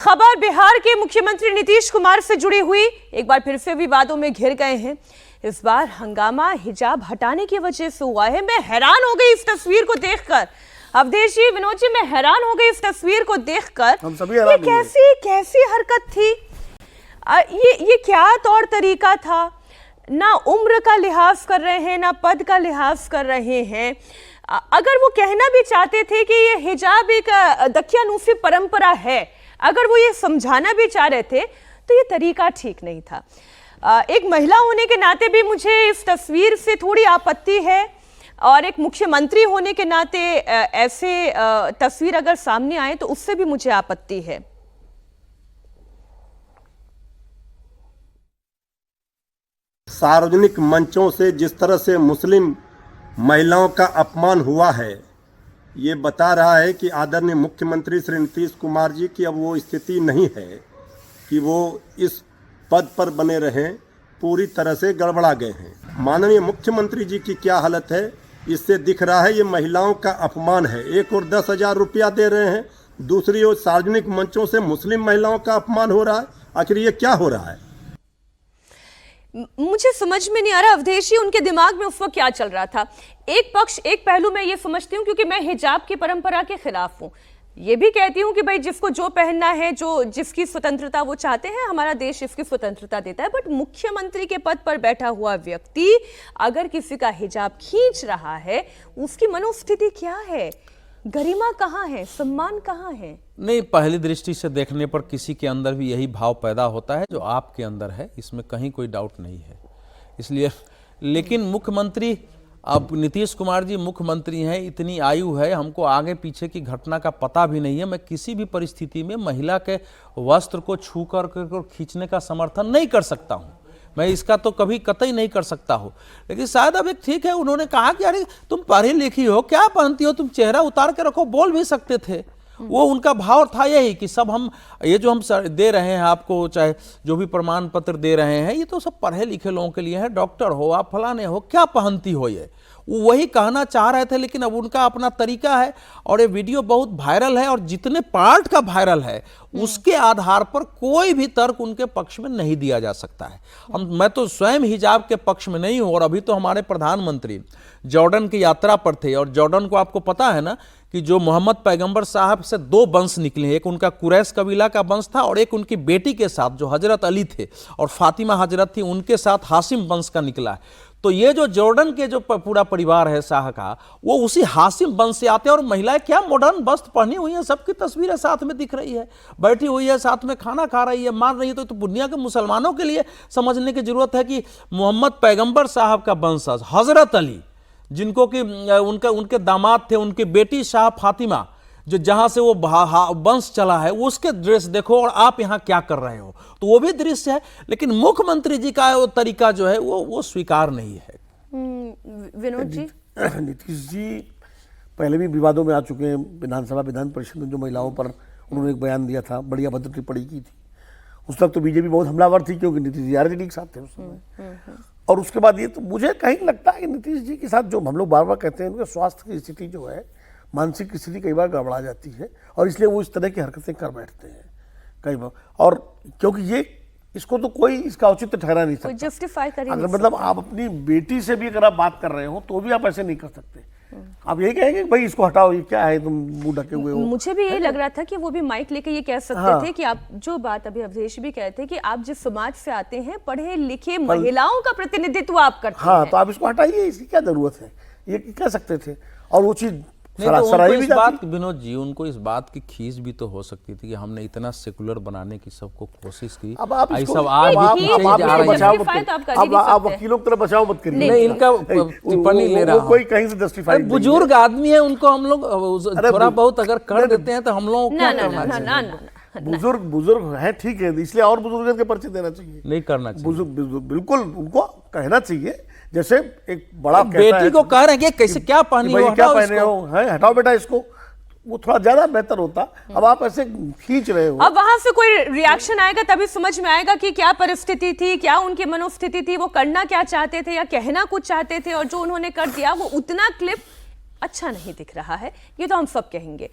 खबर बिहार के मुख्यमंत्री नीतीश कुमार से जुड़ी हुई, एक बार फिर से विवादों में घिर गए हैं। इस बार हंगामा हिजाब हटाने की वजह से हुआ है। मैं हैरान हो गई इस तस्वीर को देखकर। अवधेश जी, विनोद जी, मैं हैरान हो गई इस तस्वीर को देखकर। हम सभी हैरान ये कैसी हरकत थी? ये क्या तौर तरीका था? ना उम्र का लिहाज कर रहे हैं, ना पद का लिहाज कर रहे हैं। अगर वो कहना भी चाहते थे कि ये हिजाब एक दकियानूसी परंपरा है, अगर वो ये समझाना भी चाह रहे थे, तो ये तरीका ठीक नहीं था। एक महिला होने के नाते भी मुझे इस तस्वीर से थोड़ी आपत्ति है, और एक मुख्यमंत्री होने के नाते ऐसे तस्वीर अगर सामने आए तो उससे भी मुझे आपत्ति है। सार्वजनिक मंचों से जिस तरह से मुस्लिम महिलाओं का अपमान हुआ है, ये बता रहा है कि आदरणीय मुख्यमंत्री श्री नीतीश कुमार जी की अब वो स्थिति नहीं है कि वो इस पद पर बने रहें, पूरी तरह से गड़बड़ा गए हैं। माननीय मुख्यमंत्री जी की क्या हालत है, इससे दिख रहा है ये महिलाओं का अपमान है। एक और 10,000 रुपया दे रहे हैं, दूसरी ओर सार्वजनिक मंचों से मुस्लिम महिलाओं का अपमान हो रहा है। आखिर ये क्या हो रहा है? मुझे समझ में नहीं आ रहा अवधेश जी, उनके दिमाग में उस वक्त क्या चल रहा था। एक पहलू मैं ये समझती हूँ, क्योंकि मैं हिजाब की परंपरा के खिलाफ हूँ। ये भी कहती हूँ कि भाई जिसको जो पहनना है, जो जिसकी स्वतंत्रता वो चाहते हैं, हमारा देश इसकी स्वतंत्रता देता है। बट मुख्यमंत्री के पद पर बैठा हुआ व्यक्ति अगर किसी का हिजाब खींच रहा है, उसकी मनोस्थिति क्या है? गरिमा कहाँ है? सम्मान कहाँ है? नहीं, पहली दृष्टि से देखने पर किसी के अंदर भी यही भाव पैदा होता है जो आपके अंदर है, इसमें कहीं कोई डाउट नहीं है। इसलिए लेकिन मुख्यमंत्री, अब नीतीश कुमार जी मुख्यमंत्री हैं, इतनी आयु है, हमको आगे पीछे की घटना का पता भी नहीं है। मैं किसी भी परिस्थिति में महिला के वस्त्र को छू कर खींचने का समर्थन नहीं कर सकता हूँ। मैं इसका तो कभी कतई नहीं कर सकता हूँ। लेकिन शायद अब एक ठीक है, उन्होंने कहा कि अरे तुम पढ़ी लिखी हो, क्या पहनती हो, तुम चेहरा उतार के रखो, बोल भी सकते थे। वो उनका भाव था यही कि सब हम ये जो हम दे रहे हैं आपको, चाहे जो भी प्रमाण पत्र दे रहे हैं, ये तो सब पढ़े लिखे लोगों के लिए है। डॉक्टर हो आप, फलाने हो, क्या पहनती हो, ये वो वही कहना चाह रहे थे। लेकिन अब उनका अपना तरीका है, और ये वीडियो बहुत वायरल है, और जितने पार्ट का वायरल है उसके आधार पर कोई भी तर्क उनके पक्ष में नहीं दिया जा सकता है। मैं तो स्वयं हिजाब के पक्ष में नहीं हूँ। और अभी तो हमारे प्रधानमंत्री जॉर्डन की यात्रा पर थे, और जॉर्डन को आपको पता है ना कि जो मोहम्मद पैगंबर साहब से 2 वंश निकले हैं, एक उनका कुरैश कबीला का वंश था, और एक उनकी बेटी के साथ जो हजरत अली थे और फातिमा हजरत थी, उनके साथ हाशिम वंश का निकला है। तो ये जो जॉर्डन के जो पूरा परिवार है शाह का, वो उसी हाशिम वंश से आते हैं। और महिलाएं क्या मॉडर्न वस्त्र पहनी हुई हैं, सबकी तस्वीरें साथ में दिख रही है, बैठी हुई है, साथ में खाना खा रही है, मार रही है। तो दुनिया के मुसलमानों के लिए समझने की जरूरत है कि मोहम्मद पैगंबर साहब का वंशज हजरत अली, जिनको कि उनके दामाद थे, उनकी बेटी शाह फातिमा, जो जहां से वो वंश चला है, उसके ड्रेस देखो, और आप यहाँ क्या कर रहे हो। तो वो भी दृश्य है। लेकिन मुख्यमंत्री जी का वो तरीका जो है वो स्वीकार नहीं है। विनोद जी, नीतीश जी पहले भी विवादों में आ चुके हैं। विधानसभा विधान परिषद में जो महिलाओं पर उन्होंने एक बयान दिया था, बड़ी अभद्र टिप्पणी की थी। उस वक्त तो बीजेपी बहुत हमलावर थी, क्योंकि नीतीश जी आरजेडी के साथ थे उस समय। और उसके बाद ये तो मुझे कहीं लगता है कि नीतीश जी के साथ जो हम लोग बार बार कहते हैं, उनके स्वास्थ्य की स्थिति जो है, मानसिक स्थिति कई बार गड़बड़ा जाती है, और इसलिए वो इस तरह की हरकतें कर बैठते हैं कई बार। और क्योंकि ये इसको तो कोई इसका औचित्य ठहरा नहीं सकता, जस्टिफाई कर अगर मतलब आप अपनी बेटी से भी अगर आप बात कर रहे हो तो भी आप ऐसे नहीं कर सकते। आप यही कहेंगे भाई इसको हटाओ, ये क्या है, तुम मुंह ढके हुए हो। मुझे भी यही लग रहा था कि वो भी माइक लेके ये कह सकते थे कि आप जो बात अभी अवधेश भी कहते हैं कि आप जिस समाज से आते हैं, पढ़े लिखे महिलाओं का प्रतिनिधित्व आप करते हैं। हाँ, तो आप इसको हटाइए, इसकी क्या जरूरत है, ये कह सकते थे। और वो चीज नहीं, तो उनको इस बात, विनोद जी, उनको इस बात की खींच भी तो हो सकती थी कि हमने इतना सेकुलर बनाने की सबको कोशिश की। अब आप सब इसको आज आप वकीलों की तरह बचाव मत करिए। नहीं, इनका टिप्पणी ले रहा हूं, कोई कहीं से जस्टिफाई। बुजुर्ग आदमी है, उनको हम लोग थोड़ा बहुत अगर कर देते हैं तो हम लोग क्या करना चाहिए? बुजुर्ग है, ठीक है, इसलिए और बुजुर्ग के परिचय देना चाहिए, नहीं करना चाहिए। बिल्कुल उनको कहना चाहिए। जैसे एक बड़ा बेटी को कह रहे हैं कि कैसे क्या पहनी हो, क्या पहने हो, हटाओ बेटा इसको, वो थोड़ा ज्यादा बेहतर होता। अब आप ऐसे खींच रहे हो। अब वहां से कोई रिएक्शन आएगा तभी समझ में आएगा कि क्या परिस्थिति थी, क्या उनकी मनोस्थिति थी, वो करना क्या चाहते थे या कहना कुछ चाहते थे, और जो उन्होंने कर दिया वो उतना क्लिप अच्छा नहीं दिख रहा है, ये तो हम सब कहेंगे।